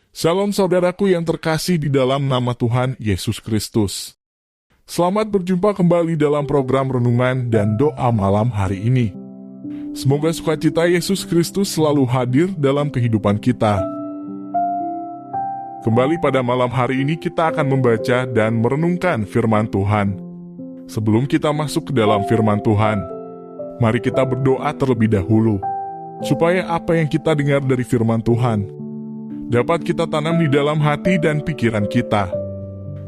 Shalom saudaraku yang terkasih di dalam nama Tuhan Yesus Kristus. Selamat berjumpa kembali dalam program renungan dan doa malam hari ini. Semoga sukacita Yesus Kristus selalu hadir dalam kehidupan kita. Kembali pada malam hari ini kita akan membaca dan merenungkan firman Tuhan. Sebelum kita masuk ke dalam firman Tuhan, mari kita berdoa terlebih dahulu, supaya apa yang kita dengar dari firman Tuhan dapat kita tanam di dalam hati dan pikiran kita,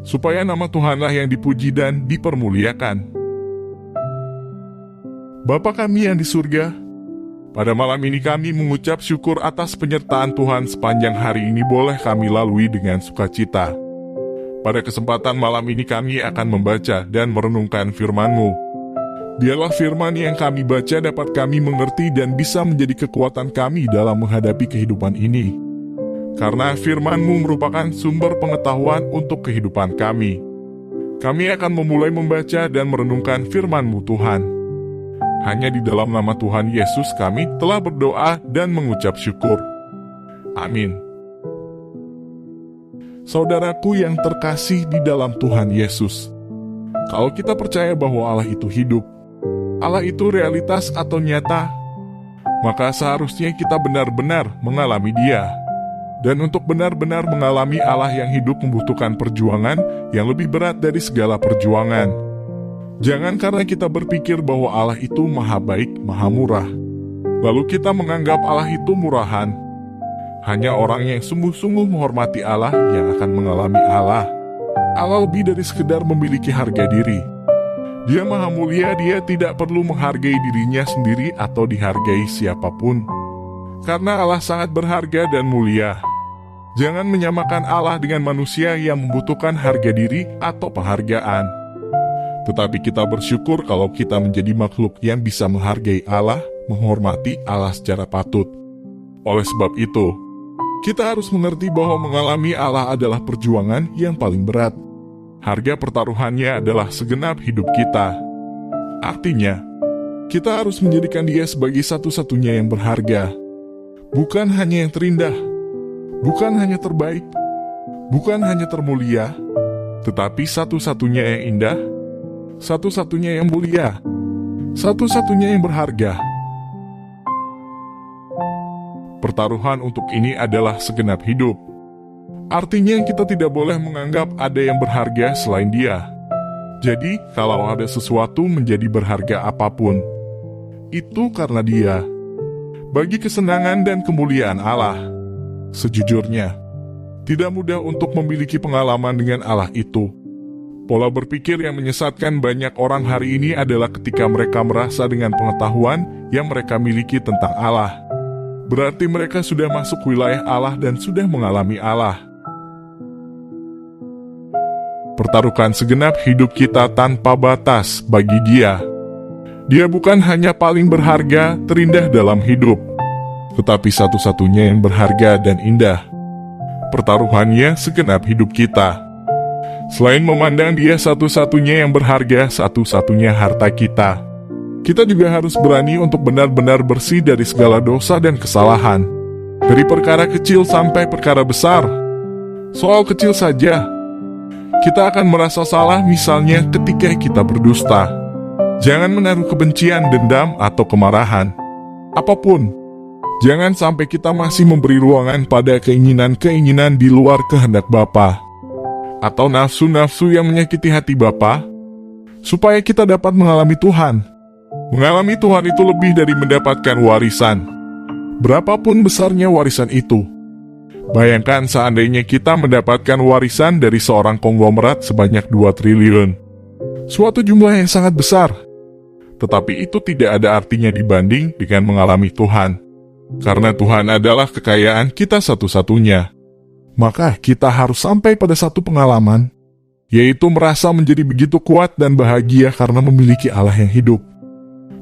supaya nama Tuhanlah yang dipuji dan dipermuliakan. Bapa kami yang di surga, pada malam ini kami mengucap syukur atas penyertaan Tuhan sepanjang hari ini boleh kami lalui dengan sukacita. Pada kesempatan malam ini kami akan membaca dan merenungkan firman-Mu. Biarlah firman yang kami baca dapat kami mengerti dan bisa menjadi kekuatan kami dalam menghadapi kehidupan ini. Karena firman-Mu merupakan sumber pengetahuan untuk kehidupan kami. Kami akan memulai membaca dan merenungkan firman-Mu Tuhan. Hanya di dalam nama Tuhan Yesus kami telah berdoa dan mengucap syukur. Amin. Saudaraku yang terkasih di dalam Tuhan Yesus, kalau kita percaya bahwa Allah itu hidup, Allah itu realitas atau nyata, maka seharusnya kita benar-benar mengalami Dia. Dan untuk benar-benar mengalami Allah yang hidup membutuhkan perjuangan yang lebih berat dari segala perjuangan. Jangan karena kita berpikir bahwa Allah itu maha baik, maha murah, lalu kita menganggap Allah itu murahan. Hanya orang yang sungguh-sungguh menghormati Allah yang akan mengalami Allah. Allah lebih dari sekedar memiliki harga diri. Dia maha mulia, Dia tidak perlu menghargai dirinya sendiri atau dihargai siapapun. Karena Allah sangat berharga dan mulia. Jangan menyamakan Allah dengan manusia yang membutuhkan harga diri atau penghargaan. Tetapi kita bersyukur kalau kita menjadi makhluk yang bisa menghargai Allah, menghormati Allah secara patut. Oleh sebab itu, kita harus mengerti bahwa mengalami Allah adalah perjuangan yang paling berat. Harga pertaruhannya adalah segenap hidup kita. Artinya, kita harus menjadikan Dia sebagai satu-satunya yang berharga. Bukan hanya yang terindah, bukan hanya terbaik, bukan hanya termulia, tetapi satu-satunya yang indah, satu-satunya yang mulia, satu-satunya yang berharga. Pertaruhan untuk ini adalah segenap hidup. Artinya kita tidak boleh menganggap ada yang berharga selain Dia. Jadi, kalau ada sesuatu menjadi berharga apapun, itu karena Dia. Bagi kesenangan dan kemuliaan Allah, sejujurnya, tidak mudah untuk memiliki pengalaman dengan Allah itu. Pola berpikir yang menyesatkan banyak orang hari ini adalah ketika mereka merasa dengan pengetahuan yang mereka miliki tentang Allah, berarti mereka sudah masuk wilayah Allah dan sudah mengalami Allah. Pertaruhkan segenap hidup kita tanpa batas bagi Dia. Dia bukan hanya paling berharga, terindah dalam hidup, tetapi satu-satunya yang berharga dan indah. Pertaruhannya segenap hidup kita. Selain memandang Dia satu-satunya yang berharga, satu-satunya harta kita, kita juga harus berani untuk benar-benar bersih dari segala dosa dan kesalahan. Dari perkara kecil sampai perkara besar. Soal kecil saja, kita akan merasa salah misalnya ketika kita berdusta. Jangan menaruh kebencian, dendam, atau kemarahan. Apapun. Jangan sampai kita masih memberi ruangan pada keinginan-keinginan di luar kehendak Bapa, atau nafsu-nafsu yang menyakiti hati Bapa, supaya kita dapat mengalami Tuhan. Mengalami Tuhan itu lebih dari mendapatkan warisan. Berapapun besarnya warisan itu. Bayangkan seandainya kita mendapatkan warisan dari seorang konglomerat sebanyak 2 triliun. Suatu jumlah yang sangat besar. Tetapi itu tidak ada artinya dibanding dengan mengalami Tuhan. Karena Tuhan adalah kekayaan kita satu-satunya. Maka kita harus sampai pada satu pengalaman, yaitu merasa menjadi begitu kuat dan bahagia karena memiliki Allah yang hidup.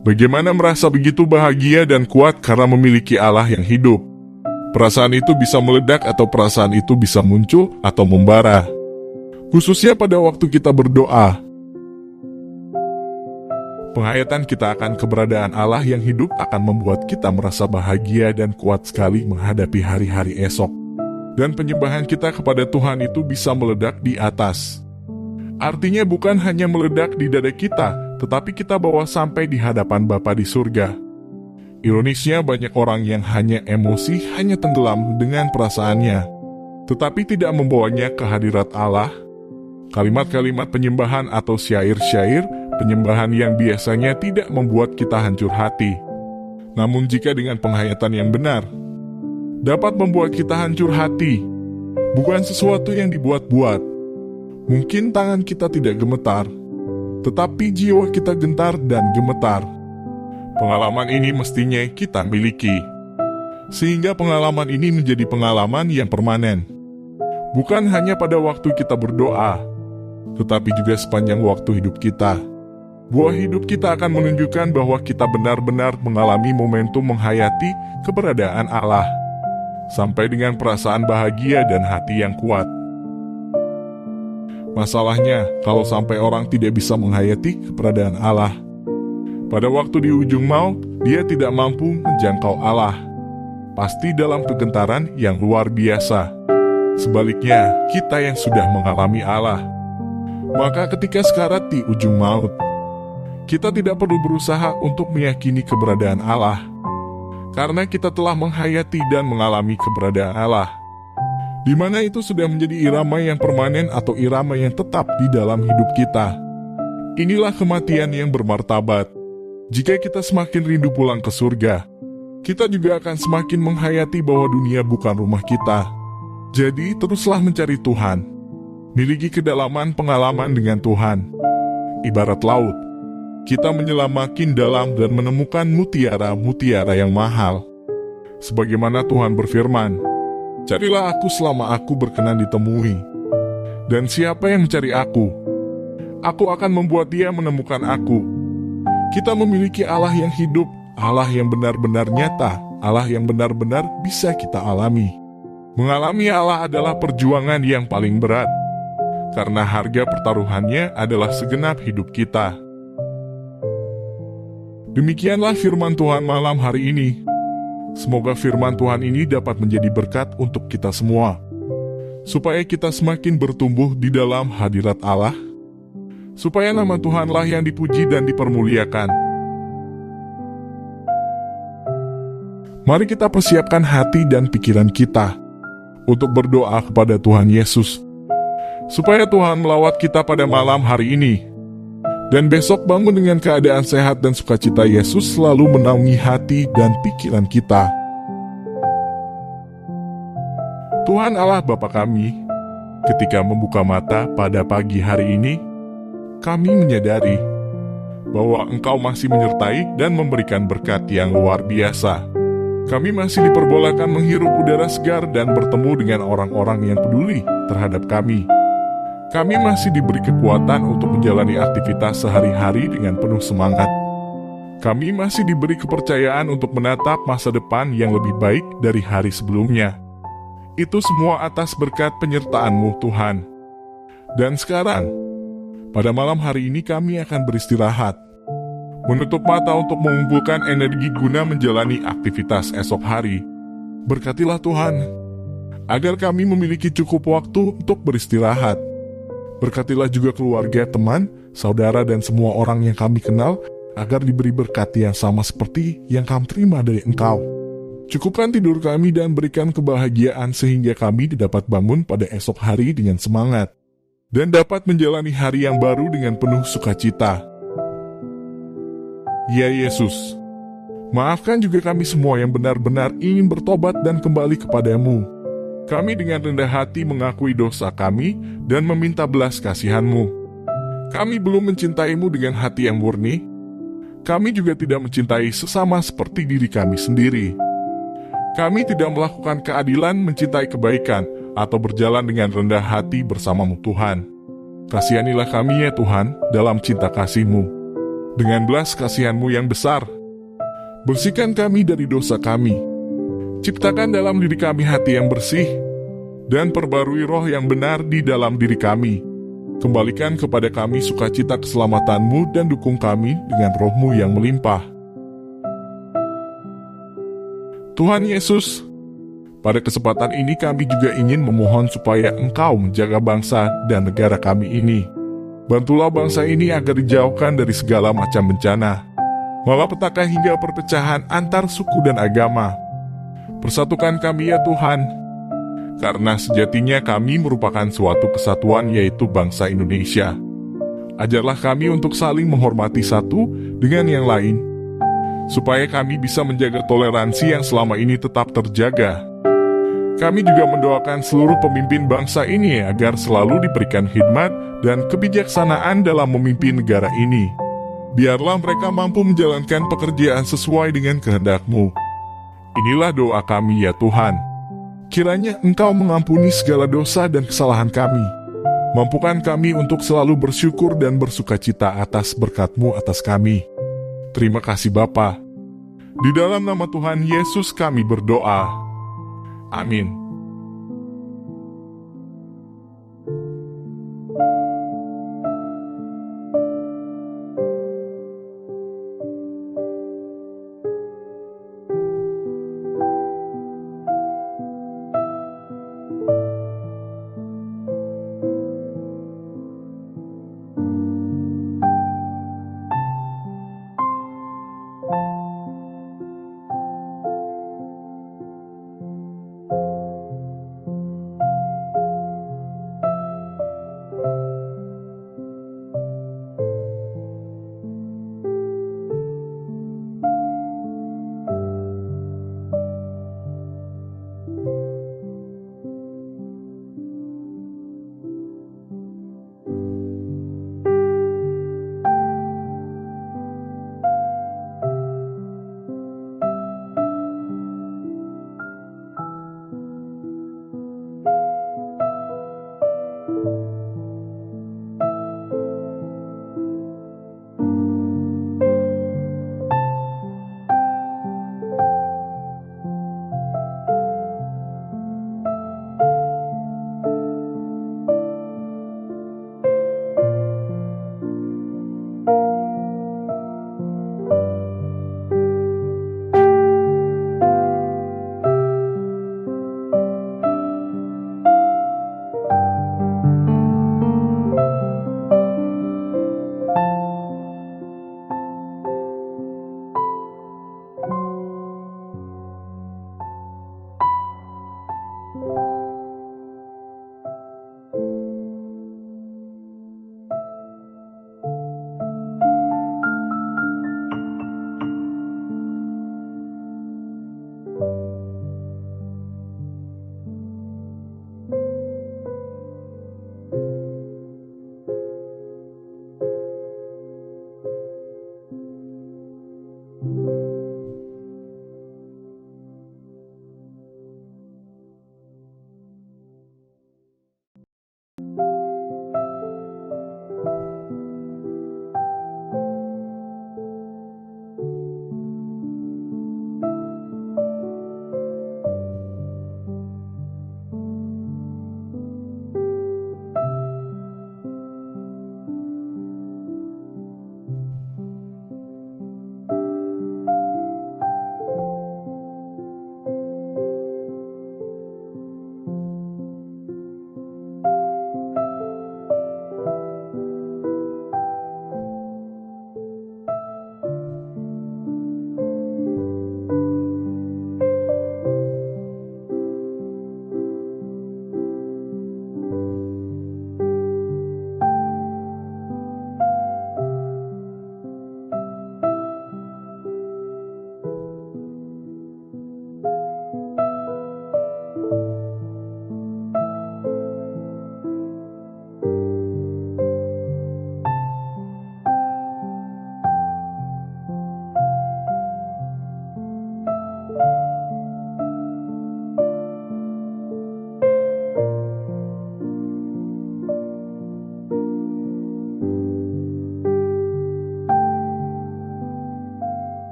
Bagaimana merasa begitu bahagia dan kuat karena memiliki Allah yang hidup? Perasaan itu bisa meledak atau perasaan itu bisa muncul atau membara. Khususnya pada waktu kita berdoa. Penghayatan kita akan keberadaan Allah yang hidup akan membuat kita merasa bahagia dan kuat sekali menghadapi hari-hari esok. Dan penyembahan kita kepada Tuhan itu bisa meledak di atas. Artinya bukan hanya meledak di dada kita, tetapi kita bawa sampai di hadapan Bapa di surga. Ironisnya banyak orang yang hanya emosi, hanya tenggelam dengan perasaannya, tetapi tidak membawanya ke hadirat Allah. Kalimat-kalimat penyembahan atau syair-syair penyembahan yang biasanya tidak membuat kita hancur hati. Namun jika dengan penghayatan yang benar, dapat membuat kita hancur hati. Bukan sesuatu yang dibuat-buat. Mungkin tangan kita tidak gemetar, tetapi jiwa kita gentar dan gemetar. Pengalaman ini mestinya kita miliki, sehingga pengalaman ini menjadi pengalaman yang permanen. Bukan hanya pada waktu kita berdoa, tetapi juga sepanjang waktu hidup kita. Buah hidup kita akan menunjukkan bahwa kita benar-benar mengalami momentum menghayati keberadaan Allah, sampai dengan perasaan bahagia dan hati yang kuat. Masalahnya, kalau sampai orang tidak bisa menghayati keberadaan Allah, pada waktu di ujung maut, dia tidak mampu menjangkau Allah. Pasti dalam kegentaran yang luar biasa. Sebaliknya, kita yang sudah mengalami Allah, maka ketika sekarat di ujung maut, kita tidak perlu berusaha untuk meyakini keberadaan Allah, karena kita telah menghayati dan mengalami keberadaan Allah, di mana itu sudah menjadi irama yang permanen atau irama yang tetap di dalam hidup kita. Inilah kematian yang bermartabat. Jika kita semakin rindu pulang ke surga, kita juga akan semakin menghayati bahwa dunia bukan rumah kita. Jadi teruslah mencari Tuhan, miliki kedalaman pengalaman dengan Tuhan. Ibarat laut, kita menyelam makin dalam dan menemukan mutiara-mutiara yang mahal. Sebagaimana Tuhan berfirman, "Carilah aku selama aku berkenan ditemui. Dan siapa yang mencari aku akan membuat dia menemukan aku." Kita memiliki Allah yang hidup, Allah yang benar-benar nyata, Allah yang benar-benar bisa kita alami. Mengalami Allah adalah perjuangan yang paling berat, karena harga pertaruhannya adalah segenap hidup kita. Demikianlah firman Tuhan malam hari ini. Semoga firman Tuhan ini dapat menjadi berkat untuk kita semua, supaya kita semakin bertumbuh di dalam hadirat Allah, supaya nama Tuhanlah yang dipuji dan dipermuliakan. Mari kita persiapkan hati dan pikiran kita untuk berdoa kepada Tuhan Yesus, supaya Tuhan melawat kita pada malam hari ini, dan besok bangun dengan keadaan sehat dan sukacita. Yesus selalu menaungi hati dan pikiran kita. Tuhan Allah Bapa kami, ketika membuka mata pada pagi hari ini, kami menyadari bahwa Engkau masih menyertai dan memberikan berkat yang luar biasa. Kami masih diperbolehkan menghirup udara segar dan bertemu dengan orang-orang yang peduli terhadap kami. Kami masih diberi kekuatan untuk menjalani aktivitas sehari-hari dengan penuh semangat. Kami masih diberi kepercayaan untuk menatap masa depan yang lebih baik dari hari sebelumnya. Itu semua atas berkat penyertaan-Mu, Tuhan. Dan sekarang, pada malam hari ini kami akan beristirahat, menutup mata untuk mengumpulkan energi guna menjalani aktivitas esok hari. Berkatilah Tuhan, agar kami memiliki cukup waktu untuk beristirahat. Berkatilah juga keluarga, teman, saudara, dan semua orang yang kami kenal, agar diberi berkat yang sama seperti yang kami terima dari Engkau. Cukupkan tidur kami dan berikan kebahagiaan sehingga kami dapat bangun pada esok hari dengan semangat, dan dapat menjalani hari yang baru dengan penuh sukacita. Ya Yesus, maafkan juga kami semua yang benar-benar ingin bertobat dan kembali kepadamu. Kami dengan rendah hati mengakui dosa kami dan meminta belas kasihan-Mu. Kami belum mencintaimu dengan hati yang murni. Kami juga tidak mencintai sesama seperti diri kami sendiri. Kami tidak melakukan keadilan, mencintai kebaikan, atau berjalan dengan rendah hati bersama-Mu Tuhan. Kasihanilah kami ya Tuhan dalam cinta kasih-Mu. Dengan belas kasihan-Mu yang besar, bersihkan kami dari dosa kami. Ciptakan dalam diri kami hati yang bersih, dan perbarui roh yang benar di dalam diri kami. Kembalikan kepada kami sukacita keselamatan-Mu dan dukung kami dengan roh-Mu yang melimpah. Tuhan Yesus, Pada kesempatan ini kami juga ingin memohon supaya Engkau menjaga bangsa dan negara kami ini. Bantulah bangsa ini agar dijauhkan dari segala macam bencana, malapetaka hingga perpecahan antar suku dan agama. Persatukan kami ya Tuhan, karena sejatinya kami merupakan suatu kesatuan yaitu bangsa Indonesia. Ajarlah kami untuk saling menghormati satu dengan yang lain, supaya kami bisa menjaga toleransi yang selama ini tetap terjaga. Kami juga mendoakan seluruh pemimpin bangsa ini agar selalu diberikan hikmat dan kebijaksanaan dalam memimpin negara ini. Biarlah mereka mampu menjalankan pekerjaan sesuai dengan kehendak-Mu. Inilah doa kami ya Tuhan. Kiranya Engkau mengampuni segala dosa dan kesalahan kami. Mampukan kami untuk selalu bersyukur dan bersukacita atas berkat-Mu atas kami. Terima kasih Bapa. Di dalam nama Tuhan Yesus kami berdoa. Amin.